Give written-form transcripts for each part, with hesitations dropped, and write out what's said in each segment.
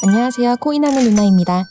안녕하세요. 코인하는 누나입니다.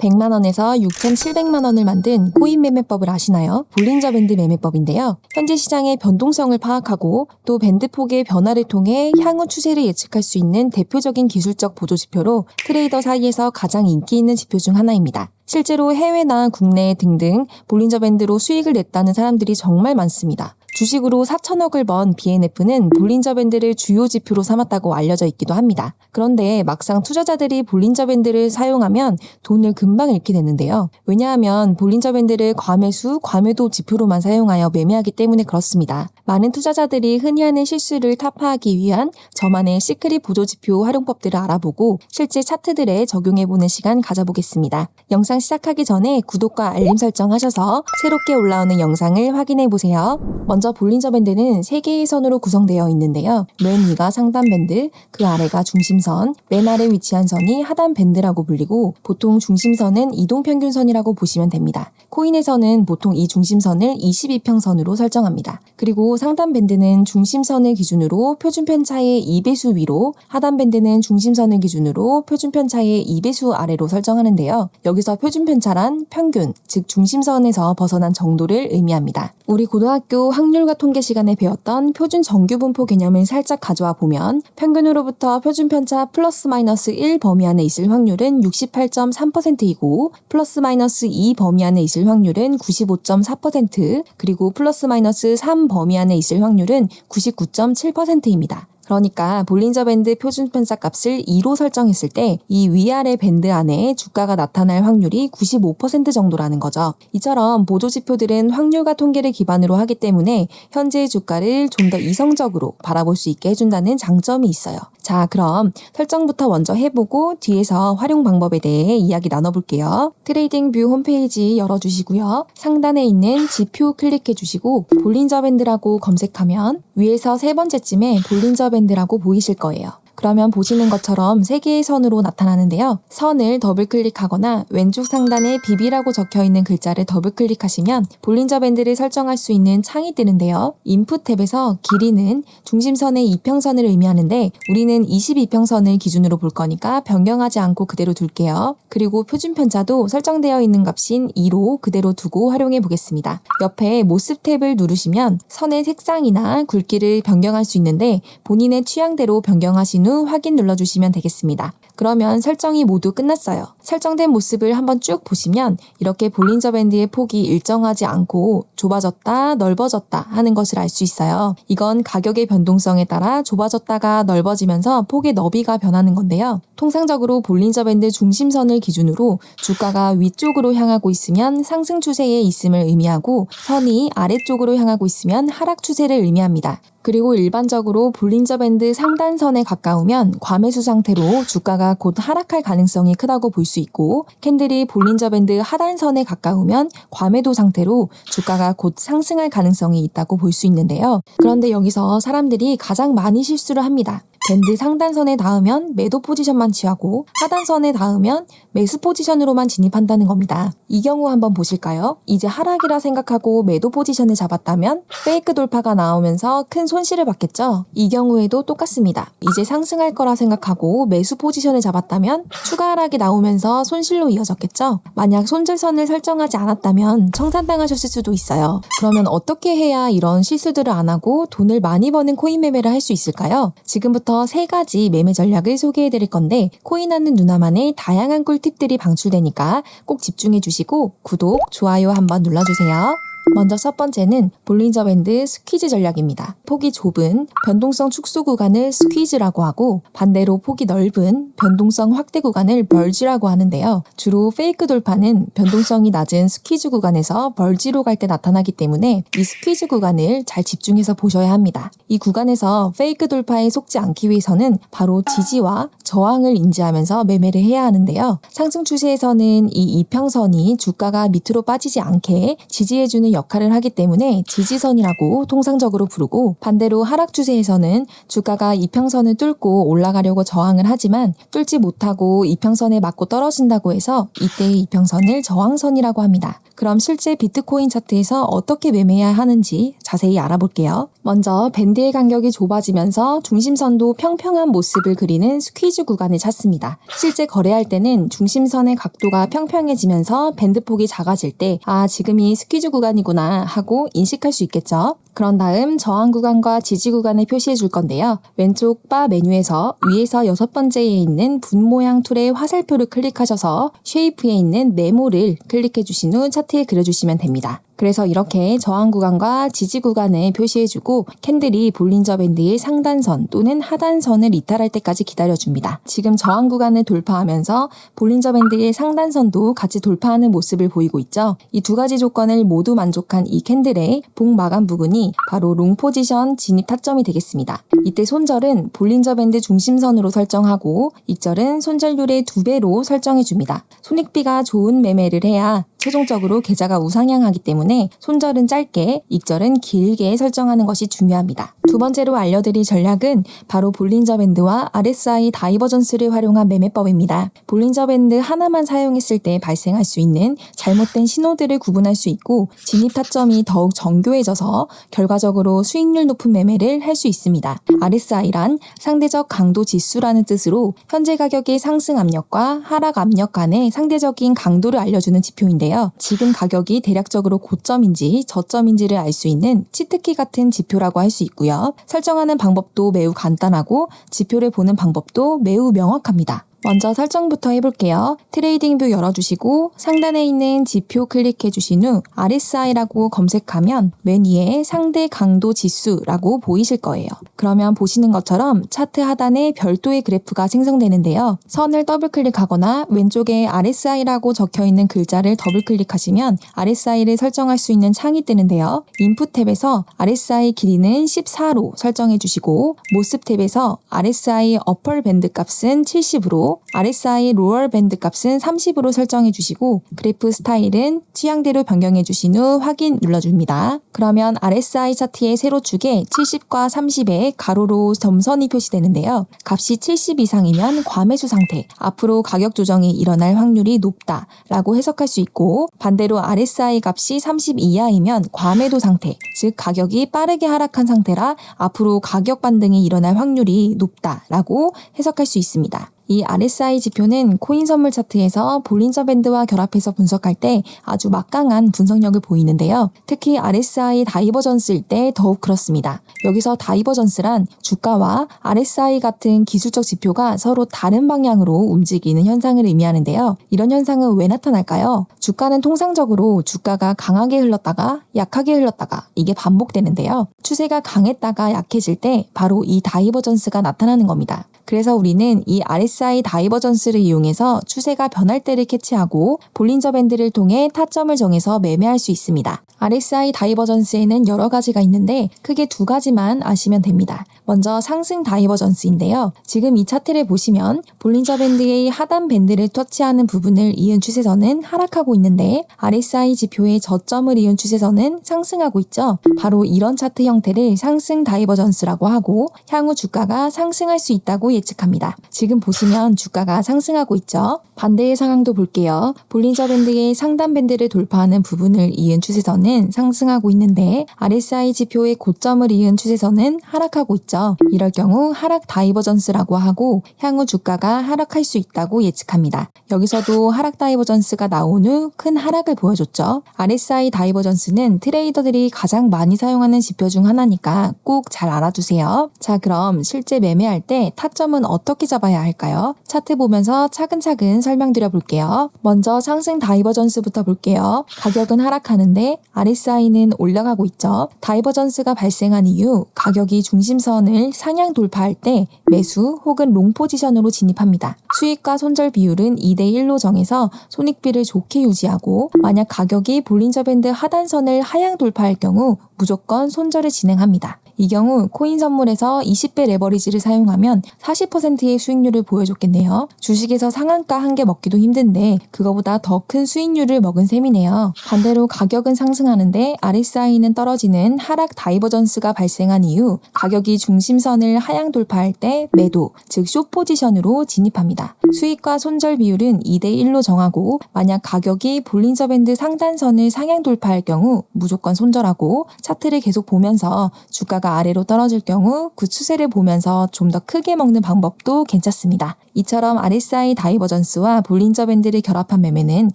100만원에서 6,700만원을 만든 코인 매매법을 아시나요? 볼린저 밴드 매매법인데요. 현재 시장의 변동성을 파악하고 또 밴드 폭의 변화를 통해 향후 추세를 예측할 수 있는 대표적인 기술적 보조지표로 트레이더 사이에서 가장 인기 있는 지표 중 하나입니다. 실제로 해외나 국내 등등 볼린저 밴드로 수익을 냈다는 사람들이 정말 많습니다. 주식으로 4천억을 번 BNF는 볼린저 밴드를 주요 지표로 삼았다고 알려져 있기도 합니다. 그런데 막상 투자자들이 볼린저 밴드를 사용하면 돈을 금방 잃게 되는데요. 왜냐하면 볼린저 밴드를 과매수, 과매도 지표로만 사용하여 매매하기 때문에 그렇습니다. 많은 투자자들이 흔히 하는 실수를 타파하기 위한 저만의 시크릿 보조지표 활용법들을 알아보고 실제 차트들에 적용해보는 시간 가져보겠습니다. 영상 시작하기 전에 구독과 알림 설정하셔서 새롭게 올라오는 영상을 확인해보세요. 먼저 볼린저 밴드는 3개의 선으로 구성되어 있는데요. 맨 위가 상단 밴드, 그 아래가 중심선, 맨 아래 위치한 선이 하단 밴드라고 불리고 보통 중심선은 이동평균선이라고 보시면 됩니다. 코인에서는 보통 이 중심선을 22평선으로 설정합니다. 그리고 상단 밴드는 중심선을 기준으로 표준편차의 2배수 위로, 하단 밴드는 중심선을 기준으로 표준편차의 2배수 아래로 설정하는데요. 여기서 표준편차란 평균, 즉 중심선에서 벗어난 정도를 의미합니다. 우리 고등학교 확률과 통계 시간에 배웠던 표준 정규분포 개념을 살짝 가져와 보면 평균으로부터 표준편차 플러스 마이너스 1 범위 안에 있을 확률은 68.3%이고 플러스 마이너스 2 범위 안에 있을 확률은 95.4%, 그리고 플러스 마이너스 3 범위 안에 있을 확률은 99.7%입니다. 그러니까 볼린저 밴드 표준편차 값을 2로 설정했을 때 이 위아래 밴드 안에 주가가 나타날 확률이 95% 정도라는 거죠. 이처럼 보조지표들은 확률과 통계를 기반으로 하기 때문에 현재의 주가를 좀 더 이성적으로 바라볼 수 있게 해준다는 장점이 있어요. 자, 그럼 설정부터 먼저 해보고 뒤에서 활용 방법에 대해 이야기 나눠볼게요. 트레이딩뷰 홈페이지 열어주시고요. 상단에 있는 지표 클릭해주시고 볼린저 밴드라고 검색하면 위에서 세 번째쯤에 볼린저 밴드라고 보이실 거예요. 그러면 보시는 것처럼 3개의 선으로 나타나는데요. 선을 더블클릭하거나 왼쪽 상단에 BB라고 적혀있는 글자를 더블클릭하시면 볼린저 밴드를 설정할 수 있는 창이 뜨는데요. 인풋 탭에서 길이는 중심선의 이평선을 의미하는데 우리는 22평선을 기준으로 볼 거니까 변경하지 않고 그대로 둘게요. 그리고 표준편차도 설정되어 있는 값인 2로 그대로 두고 활용해 보겠습니다. 옆에 모습 탭을 누르시면 선의 색상이나 굵기를 변경할 수 있는데 본인의 취향대로 변경하신 후 확인 눌러주시면 되겠습니다. 그러면 설정이 모두 끝났어요. 설정된 모습을 한번 쭉 보시면 이렇게 볼린저 밴드의 폭이 일정하지 않고 좁아졌다, 넓어졌다 하는 것을 알 수 있어요. 이건 가격의 변동성에 따라 좁아졌다가 넓어지면서 폭의 너비가 변하는 건데요. 통상적으로 볼린저 밴드 중심선을 기준으로 주가가 위쪽으로 향하고 있으면 상승 추세에 있음을 의미하고 선이 아래쪽으로 향하고 있으면 하락 추세를 의미합니다. 그리고 일반적으로 볼린저 밴드 상단선에 가까우면 과매수 상태로 주가가 곧 하락할 가능성이 크다고 볼 수 있고 캔들이 볼린저 밴드 하단선에 가까우면 과매도 상태로 주가가 곧 상승할 가능성이 있다고 볼 수 있는데요. 그런데 여기서 사람들이 가장 많이 실수를 합니다. 밴드 상단선에 닿으면 매도 포지션만 취하고 하단선에 닿으면 매수 포지션으로만 진입한다는 겁니다. 이 경우 한번 보실까요? 이제 하락이라 생각하고 매도 포지션을 잡았다면 페이크 돌파가 나오면서 큰 손실을 받겠죠? 이 경우에도 똑같습니다. 이제 상승할 거라 생각하고 매수 포지션을 잡았다면 추가 하락이 나오면서 손실로 이어졌겠죠? 만약 손절선을 설정하지 않았다면 청산당하셨을 수도 있어요. 그러면 어떻게 해야 이런 실수들을 안 하고 돈을 많이 버는 코인 매매를 할 수 있을까요? 지금부터 3가지 매매 전략을 소개해 드릴 건데 코인하는 누나만의 다양한 꿀팁들이 방출되니까 꼭 집중해 주시고 구독, 좋아요 한번 눌러주세요. 먼저 첫 번째는 볼린저 밴드 스퀴즈 전략입니다. 폭이 좁은 변동성 축소 구간을 스퀴즈라고 하고 반대로 폭이 넓은 변동성 확대 구간을 벌지라고 하는데요. 주로 페이크 돌파는 변동성이 낮은 스퀴즈 구간에서 벌지로 갈 때 나타나기 때문에 이 스퀴즈 구간을 잘 집중해서 보셔야 합니다. 이 구간에서 페이크 돌파에 속지 않기 위해서는 바로 지지와 저항을 인지하면서 매매를 해야 하는데요. 상승 추세에서는 이 이평선이 주가가 밑으로 빠지지 않게 지지해주는 역할을 하기 때문에 지지선이라고 통상적으로 부르고 반대로 하락 추세에서는 주가가 이평선을 뚫고 올라가려고 저항을 하지만 뚫지 못하고 이평선에 맞고 떨어진다고 해서 이때의 이평선을 저항선이라고 합니다. 그럼 실제 비트코인 차트에서 어떻게 매매해야 하는지 자세히 알아볼게요. 먼저 밴드의 간격이 좁아지면서 중심선도 평평한 모습을 그리는 스퀴즈 구간을 찾습니다. 실제 거래할 때는 중심선의 각도가 평평해지면서 밴드 폭이 작아질 때 지금이 스퀴즈 구간이구나 하고 인식할 수 있겠죠. 그런 다음 저항 구간과 지지 구간을 표시해 줄 건데요. 왼쪽 바 메뉴에서 위에서 6번째에 있는 분 모양 툴의 화살표를 클릭하셔서 쉐이프에 있는 네모를 클릭해 주신 후 차트에 그려주시면 됩니다. 그래서 이렇게 저항 구간과 지지 구간을 표시해주고 캔들이 볼린저 밴드의 상단선 또는 하단선을 이탈할 때까지 기다려줍니다. 지금 저항 구간을 돌파하면서 볼린저 밴드의 상단선도 같이 돌파하는 모습을 보이고 있죠. 이 두 가지 조건을 모두 만족한 이 캔들의 복 마감 부분이 바로 롱 포지션 진입 타점이 되겠습니다. 이때 손절은 볼린저 밴드 중심선으로 설정하고 익절은 손절률의 2배로 설정해줍니다. 손익비가 좋은 매매를 해야 최종적으로 계좌가 우상향하기 때문에 손절은 짧게, 익절은 길게 설정하는 것이 중요합니다. 두 번째로 알려드릴 전략은 바로 볼린저 밴드와 RSI 다이버전스를 활용한 매매법입니다. 볼린저 밴드 하나만 사용했을 때 발생할 수 있는 잘못된 신호들을 구분할 수 있고 진입 타점이 더욱 정교해져서 결과적으로 수익률 높은 매매를 할 수 있습니다. RSI란 상대적 강도 지수라는 뜻으로 현재 가격의 상승 압력과 하락 압력 간의 상대적인 강도를 알려주는 지표인데요. 지금 가격이 대략적으로 고점인지 저점인지를 알 수 있는 치트키 같은 지표라고 할 수 있고요. 설정하는 방법도 매우 간단하고 지표를 보는 방법도 매우 명확합니다. 먼저 설정부터 해볼게요. 트레이딩 뷰 열어주시고 상단에 있는 지표 클릭해 주신 후 RSI라고 검색하면 맨 위에 상대 강도 지수라고 보이실 거예요. 그러면 보시는 것처럼 차트 하단에 별도의 그래프가 생성되는데요. 선을 더블 클릭하거나 왼쪽에 RSI라고 적혀있는 글자를 더블 클릭하시면 RSI를 설정할 수 있는 창이 뜨는데요. 인풋 탭에서 RSI 길이는 14로 설정해 주시고 모습 탭에서 RSI 어펄 밴드 값은 70으로 RSI 로얼 밴드 값은 30으로 설정해 주시고 그래프 스타일은 취향대로 변경해 주신 후 확인 눌러줍니다. 그러면 RSI 차트의 세로축에 70과 30의 가로로 점선이 표시되는데요. 값이 70 이상이면 과매수 상태, 앞으로 가격 조정이 일어날 확률이 높다라고 해석할 수 있고 반대로 RSI 값이 30 이하이면 과매도 상태, 즉 가격이 빠르게 하락한 상태라 앞으로 가격 반등이 일어날 확률이 높다라고 해석할 수 있습니다. 이 RSI 지표는 코인 선물 차트에서 볼린저 밴드와 결합해서 분석할 때 아주 막강한 분석력을 보이는데요. 특히 RSI 다이버전스일 때 더욱 그렇습니다. 여기서 다이버전스란 주가와 RSI 같은 기술적 지표가 서로 다른 방향으로 움직이는 현상을 의미하는데요. 이런 현상은 왜 나타날까요? 주가는 통상적으로 주가가 강하게 흘렀다가 약하게 흘렀다가 이게 반복되는데요. 추세가 강했다가 약해질 때 바로 이 다이버전스가 나타나는 겁니다. 그래서 우리는 이 RSI 다이버전스를 이용해서 추세가 변할 때를 캐치하고 볼린저 밴드를 통해 타점을 정해서 매매할 수 있습니다. RSI 다이버전스에는 여러 가지가 있는데 크게 두 가지만 아시면 됩니다. 먼저 상승 다이버전스인데요. 지금 이 차트를 보시면 볼린저 밴드의 하단 밴드를 터치하는 부분을 이은 추세선은 하락하고 있는데 RSI 지표의 저점을 이은 추세선은 상승하고 있죠. 바로 이런 차트 형태를 상승 다이버전스라고 하고 향후 주가가 상승할 수 있다고 예측합니다. 지금 보시면 주가가 상승하고 있죠. 반대의 상황도 볼게요. 볼린저 밴드의 상단 밴드를 돌파하는 부분을 이은 추세선은 상승하고 있는데 RSI 지표의 고점을 이은 추세선은 하락하고 있죠. 이럴 경우 하락 다이버전스라고 하고 향후 주가가 하락할 수 있다고 예측합니다. 여기서도 하락 다이버전스가 나온 후 큰 하락을 보여줬죠. RSI 다이버전스는 트레이더들이 가장 많이 사용하는 지표 중 하나니까 꼭 잘 알아두세요. 자, 그럼 실제 매매할 때 타점은 어떻게 잡아야 할까요? 차트 보면서 차근차근 설명드려 볼게요. 먼저 상승 다이버전스부터 볼게요. 가격은 하락하는데 RSI는 올라가고 있죠. 다이버전스가 발생한 이유, 가격이 중심선을 상향 돌파할 때 매수 혹은 롱 포지션으로 진입합니다. 수익과 손절 비율은 2대1로 정해서 손익비를 좋게 유지하고 만약 가격이 볼린저 밴드 하단선을 하향 돌파할 경우 무조건 손절을 진행합니다. 이 경우 코인 선물에서 20배 레버리지를 사용하면 40%의 수익률을 보여줬겠네요. 주식에서 상한가 한 개 먹기도 힘든데 그거보다 더 큰 수익률을 먹은 셈이네요. 반대로 가격은 상승하는데 RSI는 떨어지는 하락 다이버전스가 발생한 이후 가격이 중심선을 하향 돌파할 때 매도, 즉 숏 포지션으로 진입합니다. 수익과 손절 비율은 2대1로 정하고 만약 가격이 볼린저 밴드 상단선을 상향 돌파할 경우 무조건 손절하고 차트를 계속 보면서 주가가 주가가 아래로 떨어질 경우 그 추세를 보면서 좀 더 크게 먹는 방법도 괜찮습니다. 이처럼 RSI 다이버전스와 볼린저 밴드를 결합한 매매는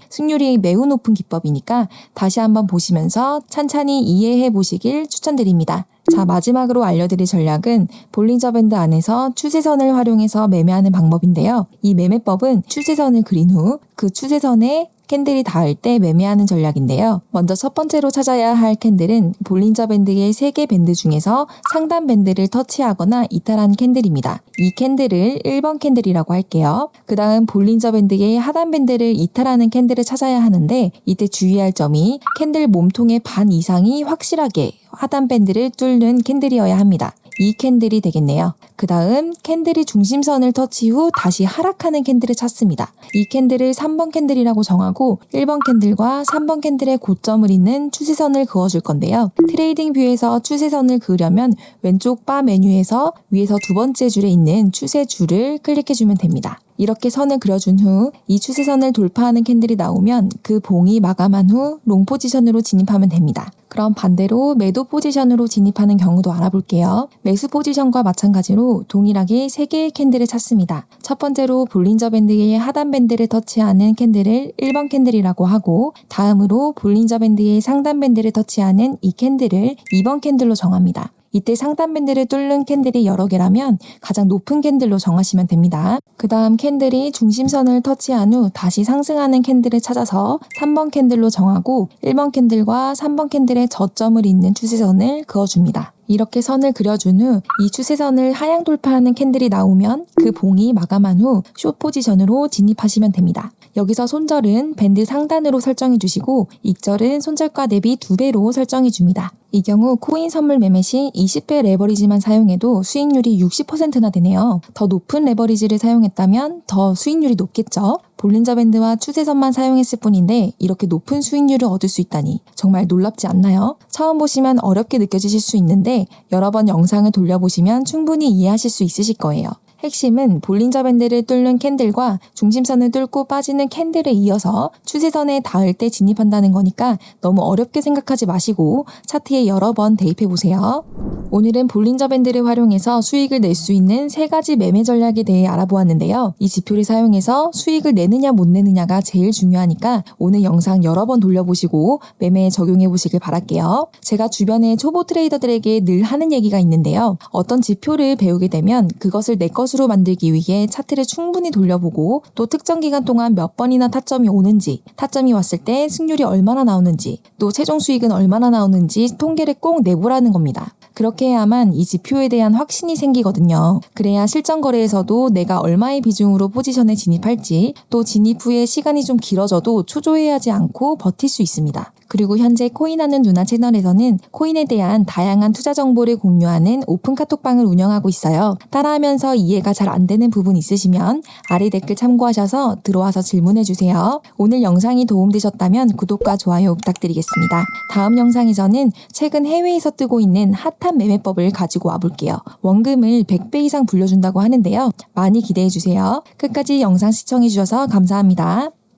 승률이 매우 높은 기법이니까 다시 한번 보시면서 찬찬히 이해해 보시길 추천드립니다. 자, 마지막으로 알려드릴 전략은 볼린저 밴드 안에서 추세선을 활용해서 매매하는 방법인데요. 이 매매법은 추세선을 그린 후 그 추세선에 캔들이 닿을 때 매매하는 전략인데요. 먼저 첫 번째로 찾아야 할 캔들은 볼린저 밴드의 3개 밴드 중에서 상단 밴드를 터치하거나 이탈한 캔들입니다. 이 캔들을 1번 캔들이라고 할게요. 그 다음 볼린저 밴드의 하단 밴드를 이탈하는 캔들을 찾아야 하는데 이때 주의할 점이 캔들 몸통의 반 이상이 확실하게 하단 밴드를 뚫는 캔들이어야 합니다. 이 캔들이 되겠네요. 그 다음 캔들이 중심선을 터치 후 다시 하락하는 캔들을 찾습니다. 이 캔들을 3번 캔들이라고 정하고 1번 캔들과 3번 캔들의 고점을 잇는 추세선을 그어줄 건데요. 트레이딩 뷰에서 추세선을 그으려면 왼쪽 바 메뉴에서 위에서 두 번째 줄에 있는 추세줄을 클릭해주면 됩니다. 이렇게 선을 그려준 후 이 추세선을 돌파하는 캔들이 나오면 그 봉이 마감한 후 롱 포지션으로 진입하면 됩니다. 그럼 반대로 매도 포지션으로 진입하는 경우도 알아볼게요. 매수 포지션과 마찬가지로 동일하게 3개의 캔들을 찾습니다. 첫 번째로 볼린저 밴드의 하단 밴드를 터치하는 캔들을 1번 캔들이라고 하고 다음으로 볼린저 밴드의 상단 밴드를 터치하는 이 캔들을 2번 캔들로 정합니다. 이때 상단 밴드를 뚫는 캔들이 여러 개라면 가장 높은 캔들로 정하시면 됩니다. 그 다음 캔들이 중심선을 터치한 후 다시 상승하는 캔들을 찾아서 3번 캔들로 정하고 1번 캔들과 3번 캔들의 저점을 잇는 추세선을 그어줍니다. 이렇게 선을 그려준 후 이 추세선을 하향 돌파하는 캔들이 나오면 그 봉이 마감한 후 숏 포지션으로 진입하시면 됩니다. 여기서 손절은 밴드 상단으로 설정해 주시고 익절은 손절가 대비 2배로 설정해 줍니다. 이 경우 코인 선물 매매 시 20배 레버리지만 사용해도 수익률이 60%나 되네요. 더 높은 레버리지를 사용했다면 더 수익률이 높겠죠. 볼린저 밴드와 추세선만 사용했을 뿐인데 이렇게 높은 수익률을 얻을 수 있다니 정말 놀랍지 않나요? 처음 보시면 어렵게 느껴지실 수 있는데 여러 번 영상을 돌려보시면 충분히 이해하실 수 있으실 거예요. 핵심은 볼린저 밴드를 뚫는 캔들과 중심선을 뚫고 빠지는 캔들에 이어서 추세선에 닿을 때 진입한다는 거니까 너무 어렵게 생각하지 마시고 차트에 여러 번 대입해보세요. 오늘은 볼린저 밴드를 활용해서 수익을 낼 수 있는 3가지 매매 전략에 대해 알아보았는데요. 이 지표를 사용해서 수익을 내느냐 못 내느냐가 제일 중요하니까 오늘 영상 여러 번 돌려보시고 매매에 적용해보시길 바랄게요. 제가 주변에 초보 트레이더들에게 늘 하는 얘기가 있는데요. 어떤 지표를 배우게 되면 그것을 내 것으로 만들기 위해 차트를 충분히 돌려보고 또 특정 기간 동안 몇 번이나 타점이 오는지, 타점이 왔을 때 승률이 얼마나 나오는지, 또 최종 수익은 얼마나 나오는지 통계를 꼭 내보라는 겁니다. 그렇게 해야만 이 지표에 대한 확신이 생기거든요. 그래야 실전 거래에서도 내가 얼마의 비중으로 포지션에 진입할지, 또 진입 후에 시간이 좀 길어져도 초조해하지 않고 버틸 수 있습니다. 그리고 현재 코인하는 누나 채널에서는 코인에 대한 다양한 투자 정보를 공유하는 오픈 카톡방을 운영하고 있어요. 따라하면서 이해가 잘 안 되는 부분 있으시면 아래 댓글 참고하셔서 들어와서 질문해주세요. 오늘 영상이 도움되셨다면 구독과 좋아요 부탁드리겠습니다. 다음 영상에서는 최근 해외에서 뜨고 있는 핫한 매매법을 가지고 와볼게요. 원금을 100배 이상 불려준다고 하는데요. 많이 기대해주세요. 끝까지 영상 시청해주셔서 감사합니다.